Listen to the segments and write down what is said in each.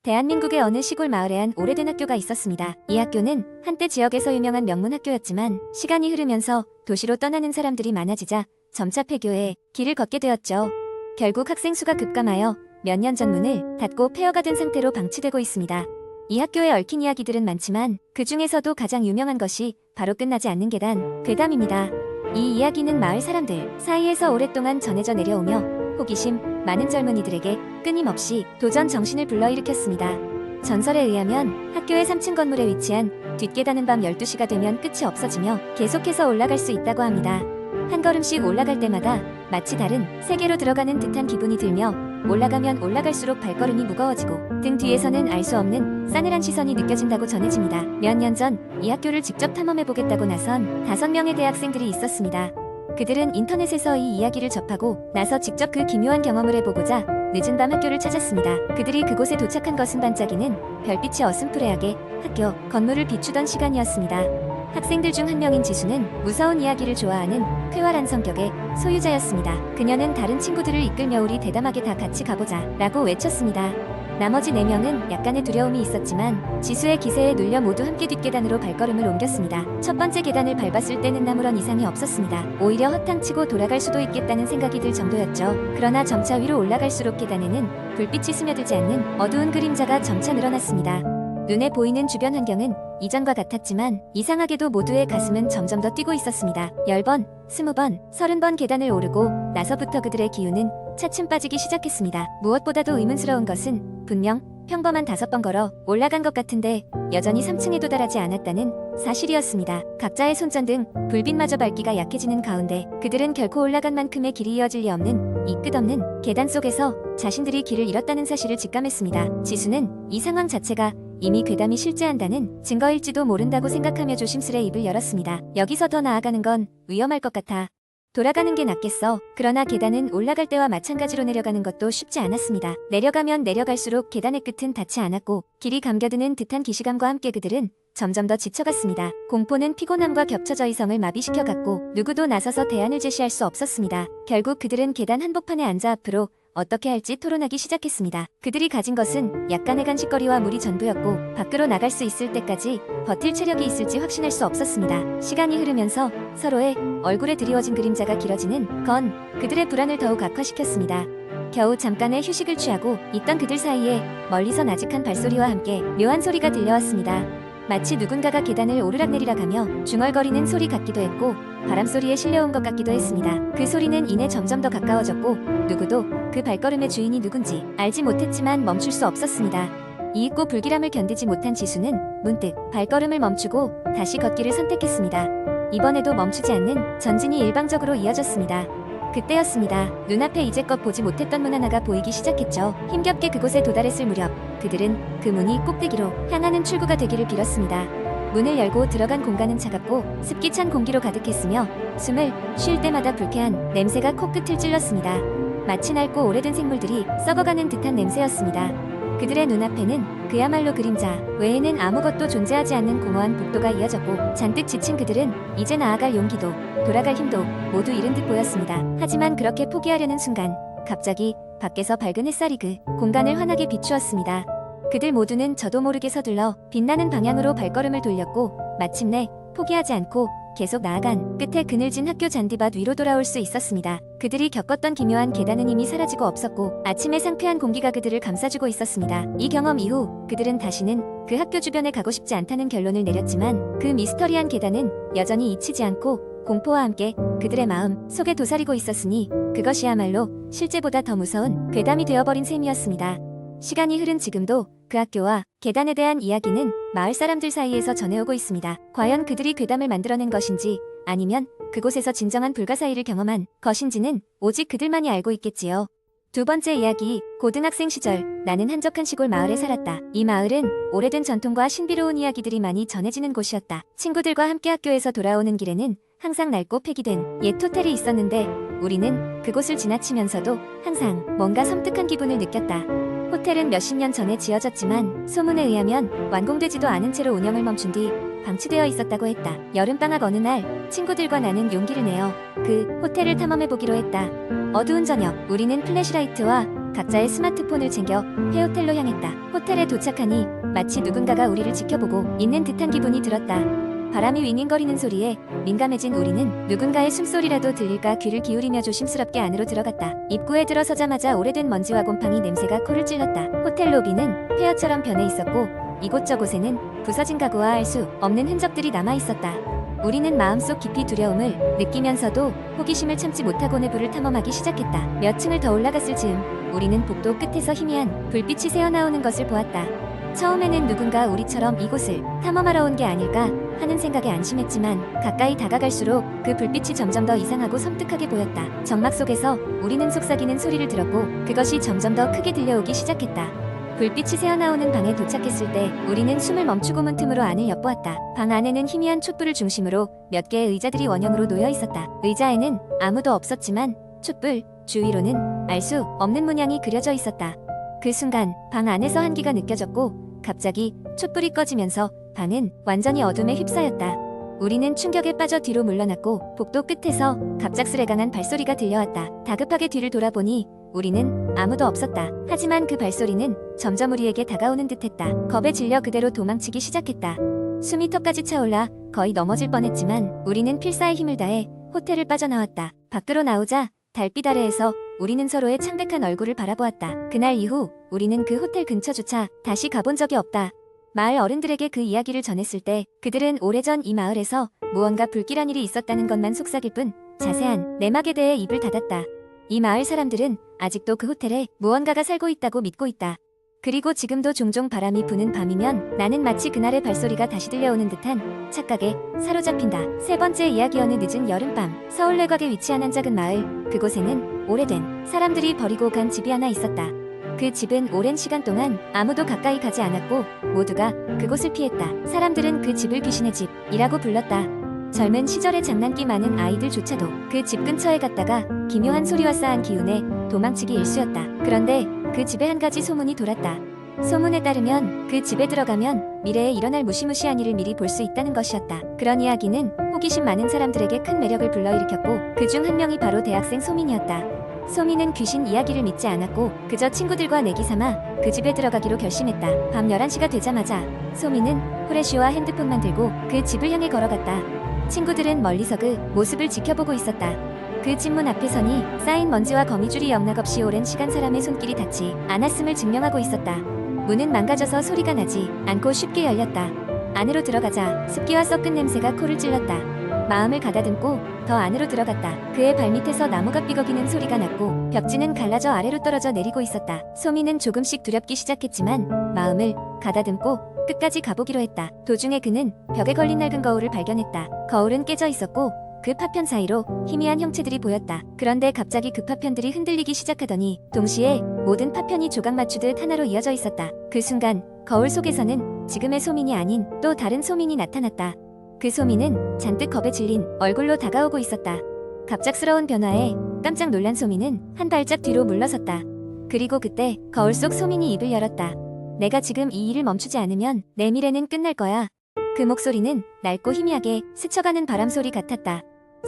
대한민국의 어느 시골 마을에 한 오래된 학교가 있었습니다. 이 학교는 한때 지역에서 유명한 명문 학교였지만 시간이 흐르면서 도시로 떠나는 사람들이 많아지자 점차 폐교해 길을 걷게 되었죠. 결국 학생 수가 급감하여 몇 년 전 문을 닫고 폐허가 된 상태로 방치되고 있습니다. 이 학교에 얽힌 이야기들은 많지만 그 중에서도 가장 유명한 것이 바로 끝나지 않는 계단, 괴담입니다. 이 이야기는 마을 사람들 사이에서 오랫동안 전해져 내려오며 호기심 많은 젊은이들에게 끊임없이 도전 정신을 불러일으켰습니다. 전설에 의하면 학교의 3층 건물에 위치한 뒷계단은 밤 12시가 되면 끝이 없어지며 계속해서 올라갈 수 있다고 합니다. 한 걸음씩 올라갈 때마다 마치 다른 세계로 들어가는 듯한 기분이 들며 올라가면 올라갈수록 발걸음이 무거워지고 등 뒤에서는 알 수 없는 싸늘한 시선이 느껴진다고 전해집니다. 몇 년 전 이 학교를 직접 탐험해보겠다고 나선 5명의 대학생들이 있었습니다. 그들은 인터넷에서 이 이야기를 접하고 나서 직접 그 기묘한 경험을 해보고자 늦은 밤 학교를 찾았습니다. 그들이 그곳에 도착한 것은 반짝이는 별빛이 어슴푸레하게 학교 건물을 비추던 시간이었습니다. 학생들 중 한 명인 지수는 무서운 이야기를 좋아하는 쾌활한 성격의 소유자였습니다. 그녀는 다른 친구들을 이끌며 우리 대담하게 다 같이 가보자 라고 외쳤습니다. 나머지 4명은 약간의 두려움이 있었지만 지수의 기세에 눌려 모두 함께 뒷계단으로 발걸음을 옮겼습니다. 첫 번째 계단을 밟았을 때는 아무런 이상이 없었습니다. 오히려 허탕치고 돌아갈 수도 있겠다는 생각이 들 정도였죠. 그러나 점차 위로 올라갈수록 계단에는 불빛이 스며들지 않는 어두운 그림자가 점차 늘어났습니다. 눈에 보이는 주변 환경은 이전과 같았지만 이상하게도 모두의 가슴은 점점 더 뛰고 있었습니다. 10번, 20번, 30번 계단을 오르고 나서부터 그들의 기운은 차츰 빠지기 시작했습니다. 무엇보다도 의문스러운 것은 분명 평범한 5번 걸어 올라간 것 같은데 여전히 3층에 도달하지 않았다는 사실이었습니다. 각자의 손전등, 불빛마저 밝기가 약해지는 가운데 그들은 결코 올라간 만큼의 길이 이어질 리 없는 이 끝없는 계단 속에서 자신들이 길을 잃었다는 사실을 직감했습니다. 지수는 이 상황 자체가 이미 괴담이 실제한다는 증거일지도 모른다고 생각하며 조심스레 입을 열었습니다. 여기서 더 나아가는 건 위험할 것 같아. 돌아가는 게 낫겠어. 그러나 계단은 올라갈 때와 마찬가지로 내려가는 것도 쉽지 않았습니다. 내려가면 내려갈수록 계단의 끝은 닿지 않았고 길이 감겨드는 듯한 기시감과 함께 그들은 점점 더 지쳐갔습니다. 공포는 피곤함과 겹쳐져 이성을 마비시켜갔고 누구도 나서서 대안을 제시할 수 없었습니다. 결국 그들은 계단 한복판에 앉아 앞으로 어떻게 할지 토론하기 시작했습니다. 그들이 가진 것은 약간의 간식거리와 물이 전부였고 밖으로 나갈 수 있을 때까지 버틸 체력이 있을지 확신할 수 없었습니다. 시간이 흐르면서 서로의 얼굴에 드리워진 그림자가 길어지는 건 그들의 불안을 더욱 악화시켰습니다. 겨우 잠깐의 휴식을 취하고 있던 그들 사이에 멀리서 나직한 발소리와 함께 묘한 소리가 들려왔습니다. 마치 누군가가 계단을 오르락내리락 하며 중얼거리는 소리 같기도 했고 바람소리에 실려온 것 같기도 했습니다. 그 소리는 이내 점점 더 가까워졌고 누구도 그 발걸음의 주인이 누군지 알지 못했지만 멈출 수 없었습니다. 이윽고 불길함을 견디지 못한 지수는 문득 발걸음을 멈추고 다시 걷기를 선택했습니다. 이번에도 멈추지 않는 전진이 일방적으로 이어졌습니다. 그때였습니다. 눈앞에 이제껏 보지 못했던 문 하나가 보이기 시작했죠. 힘겹게 그곳에 도달했을 무렵 그들은 그 문이 꼭대기로 향하는 출구가 되기를 빌었습니다. 문을 열고 들어간 공간은 차갑고 습기 찬 공기로 가득했으며 숨을 쉴 때마다 불쾌한 냄새가 코끝을 찔렀습니다. 마치 낡고 오래된 생물들이 썩어가는 듯한 냄새였습니다. 그들의 눈앞에는 그야말로 그림자 외에는 아무것도 존재하지 않는 공허한 복도가 이어졌고 잔뜩 지친 그들은 이제 나아갈 용기도 돌아갈 힘도 모두 잃은 듯 보였습니다. 하지만 그렇게 포기하려는 순간 갑자기 밖에서 밝은 햇살이 그 공간을 환하게 비추었습니다. 그들 모두는 저도 모르게 서둘러 빛나는 방향으로 발걸음을 돌렸고 마침내 포기하지 않고 계속 나아간 끝에 그늘진 학교 잔디밭 위로 돌아올 수 있었습니다. 그들이 겪었던 기묘한 계단은 이미 사라지고 없었고 아침의 상쾌한 공기가 그들을 감싸주고 있었습니다. 이 경험 이후 그들은 다시는 그 학교 주변에 가고 싶지 않다는 결론을 내렸지만 그 미스터리한 계단은 여전히 잊히지 않고 공포와 함께 그들의 마음 속에 도사리고 있었으니 그것이야말로 실제보다 더 무서운 괴담이 되어버린 셈이었습니다. 시간이 흐른 지금도 그 학교와 계단에 대한 이야기는 마을 사람들 사이에서 전해오고 있습니다. 과연 그들이 괴담을 만들어낸 것인지 아니면 그곳에서 진정한 불가사의를 경험한 것인지는 오직 그들만이 알고 있겠지요. 두 번째 이야기, 고등학생 시절 나는 한적한 시골 마을에 살았다. 이 마을은 오래된 전통과 신비로운 이야기들이 많이 전해지는 곳이었다. 친구들과 함께 학교에서 돌아오는 길에는 항상 낡고 폐기된 옛 호텔이 있었는데 우리는 그곳을 지나치면서도 항상 뭔가 섬뜩한 기분을 느꼈다. 호텔은 몇십 년 전에 지어졌지만 소문에 의하면 완공되지도 않은 채로 운영을 멈춘 뒤 방치되어 있었다고 했다. 여름방학 어느 날 친구들과 나는 용기를 내어 그 호텔을 탐험해보기로 했다. 어두운 저녁 우리는 플래시라이트와 각자의 스마트폰을 챙겨 폐호텔로 향했다. 호텔에 도착하니 마치 누군가가 우리를 지켜보고 있는 듯한 기분이 들었다. 바람이 윙윙거리는 소리에 민감해진 우리는 누군가의 숨소리라도 들릴까 귀를 기울이며 조심스럽게 안으로 들어갔다. 입구에 들어서자마자 오래된 먼지와 곰팡이 냄새가 코를 찔렀다. 호텔 로비는 폐허처럼 변해 있었고 이곳저곳에는 부서진 가구와 알 수 없는 흔적들이 남아 있었다. 우리는 마음속 깊이 두려움을 느끼면서도 호기심을 참지 못하고 내부를 탐험하기 시작했다. 몇 층을 더 올라갔을 즈음 우리는 복도 끝에서 희미한 불빛이 새어나오는 것을 보았다. 처음에는 누군가 우리처럼 이곳을 탐험하러 온 게 아닐까 하는 생각에 안심했지만 가까이 다가갈수록 그 불빛이 점점 더 이상하고 섬뜩하게 보였다. 정막 속에서 우리는 속삭이는 소리를 들었고 그것이 점점 더 크게 들려오기 시작했다. 불빛이 새어나오는 방에 도착했을 때 우리는 숨을 멈추고 문틈으로 안을 엿보았다. 방 안에는 희미한 촛불을 중심으로 몇 개의 의자들이 원형으로 놓여 있었다. 의자에는 아무도 없었지만 촛불 주위로는 알 수 없는 문양이 그려져 있었다. 그 순간 방 안에서 한기가 느껴졌고 갑자기 촛불이 꺼지면서 방은 완전히 어둠에 휩싸였다. 우리는 충격에 빠져 뒤로 물러났고 복도 끝에서 갑작스레 강한 발소리가 들려왔다. 다급하게 뒤를 돌아보니 우리는 아무도 없었다. 하지만 그 발소리는 점점 우리에게 다가오는 듯했다. 겁에 질려 그대로 도망치기 시작했다. 숨이 턱까지 차올라 거의 넘어질 뻔했지만 우리는 필사의 힘을 다해 호텔을 빠져나왔다. 밖으로 나오자 달빛 아래에서 우리는 서로의 창백한 얼굴을 바라보았다. 그날 이후 우리는 그 호텔 근처조차 다시 가본 적이 없다. 마을 어른들에게 그 이야기를 전했을 때 그들은 오래전 이 마을에서 무언가 불길한 일이 있었다는 것만 속삭일 뿐 자세한 내막에 대해 입을 닫았다. 이 마을 사람들은 아직도 그 호텔에 무언가가 살고 있다고 믿고 있다. 그리고 지금도 종종 바람이 부는 밤이면 나는 마치 그날의 발소리가 다시 들려오는 듯한 착각에 사로잡힌다. 세 번째 이야기. 어느 늦은 여름밤 서울 외곽에 위치한 한 작은 마을. 그곳에는 오래된 사람들이 버리고 간 집이 하나 있었다. 그 집은 오랜 시간 동안 아무도 가까이 가지 않았고 모두가 그곳을 피했다. 사람들은 그 집을 귀신의 집이라고 불렀다. 젊은 시절에 장난기 많은 아이들조차도 그 집 근처에 갔다가 기묘한 소리와 싸한 기운에 도망치기 일쑤였다. 그런데 그 집에 한 가지 소문이 돌았다. 소문에 따르면 그 집에 들어가면 미래에 일어날 무시무시한 일을 미리 볼 수 있다는 것이었다. 그런 이야기는 호기심 많은 사람들에게 큰 매력을 불러일으켰고 그중 한 명이 바로 대학생 소민이었다. 소민은 귀신 이야기를 믿지 않았고 그저 친구들과 내기 삼아 그 집에 들어가기로 결심했다. 밤 11시가 되자마자 소민은 후레쉬와 핸드폰만 들고 그 집을 향해 걸어갔다. 친구들은 멀리서 그 모습을 지켜보고 있었다. 그 집 문 앞에 서니 쌓인 먼지와 거미줄이 영락없이 오랜 시간 사람의 손길이 닿지 않았음을 증명하고 있었다. 문은 망가져서 소리가 나지 않고 쉽게 열렸다. 안으로 들어가자 습기와 썩은 냄새가 코를 찔렀다. 마음을 가다듬고 더 안으로 들어갔다. 그의 발밑에서 나무가 삐걱이는 소리가 났고 벽지는 갈라져 아래로 떨어져 내리고 있었다. 소민은 조금씩 두렵기 시작했지만 마음을 가다듬고 끝까지 가보기로 했다. 도중에 그는 벽에 걸린 낡은 거울을 발견했다. 거울은 깨져 있었고 그 파편 사이로 희미한 형체들이 보였다. 그런데 갑자기 그 파편들이 흔들리기 시작하더니 동시에 모든 파편이 조각 맞추듯 하나로 이어져 있었다. 그 순간 거울 속에서는 지금의 소민이 아닌 또 다른 소민이 나타났다. 그 소민은 잔뜩 겁에 질린 얼굴로 다가오고 있었다. 갑작스러운 변화에 깜짝 놀란 소민은 한 발짝 뒤로 물러섰다. 그리고 그때 거울 속 소민이 입을 열었다. 내가 지금 이 일을 멈추지 않으면 내 미래는 끝날 거야. 그 목소리는 낡고 희미하게 스쳐가는 바람소리 같았다.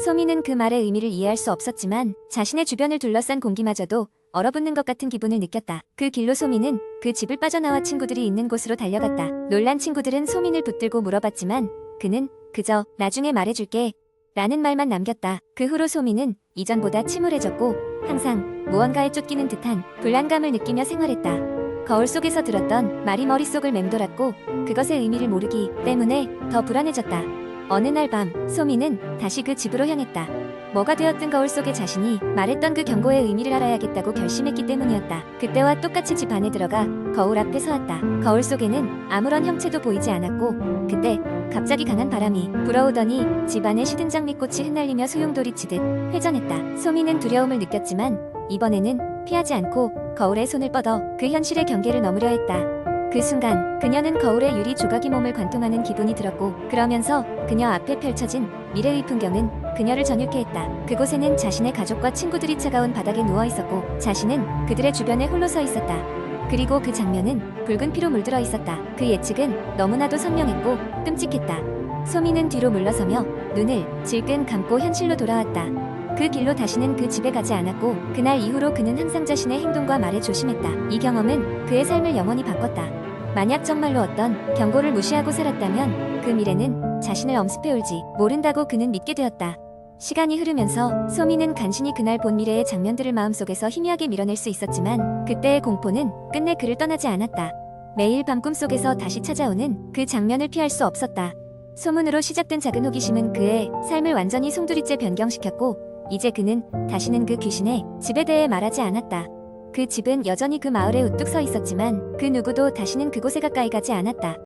소민은 그 말의 의미를 이해할 수 없었지만 자신의 주변을 둘러싼 공기마저도 얼어붙는 것 같은 기분을 느꼈다. 그 길로 소민은 그 집을 빠져나와 친구들이 있는 곳으로 달려갔다. 놀란 친구들은 소민을 붙들고 물어봤지만 그는 그저 나중에 말해줄게 라는 말만 남겼다. 그 후로 소민은 이전보다 침울해졌고 항상 무언가에 쫓기는 듯한 불안감을 느끼며 생활했다. 거울 속에서 들었던 말이 머릿속을 맴돌았고 그것의 의미를 모르기 때문에 더 불안해졌다. 어느 날 밤 소민은 다시 그 집으로 향했다. 뭐가 되었든 거울 속의 자신이 말했던 그 경고의 의미를 알아야겠다고 결심했기 때문이었다. 그때와 똑같이 집 안에 들어가 거울 앞에 서왔다. 거울 속에는 아무런 형체도 보이지 않았고 그때 갑자기 강한 바람이 불어오더니 집 안에 시든 장미꽃이 흩날리며 소용돌이 치듯 회전했다. 소민은 두려움을 느꼈지만 이번에는 피하지 않고 거울에 손을 뻗어 그 현실의 경계를 넘으려 했다. 그 순간 그녀는 거울의 유리 조각이 몸을 관통하는 기분이 들었고 그러면서 그녀 앞에 펼쳐진 미래의 풍경은 그녀를 전율케 했다. 그곳에는 자신의 가족과 친구들이 차가운 바닥에 누워 있었고 자신은 그들의 주변에 홀로 서 있었다. 그리고 그 장면은 붉은 피로 물들어 있었다. 그 예측은 너무나도 선명했고 끔찍했다. 소민은 뒤로 물러서며 눈을 질끈 감고 현실로 돌아왔다. 그 길로 다시는 그 집에 가지 않았고 그날 이후로 그는 항상 자신의 행동과 말에 조심했다. 이 경험은 그의 삶을 영원히 바꿨다. 만약 정말로 어떤 경고를 무시하고 살았다면 그 미래는 자신을 엄습해올지 모른다고 그는 믿게 되었다. 시간이 흐르면서 소미는 간신히 그날 본 미래의 장면들을 마음속에서 희미하게 밀어낼 수 있었지만 그때의 공포는 끝내 그를 떠나지 않았다. 매일 밤 꿈속에서 다시 찾아오는 그 장면을 피할 수 없었다. 소문으로 시작된 작은 호기심은 그의 삶을 완전히 송두리째 변경시켰고 이제 그는 다시는 그 귀신의 집에 대해 말하지 않았다. 그 집은 여전히 그 마을에 우뚝 서 있었지만 그 누구도 다시는 그곳에 가까이 가지 않았다.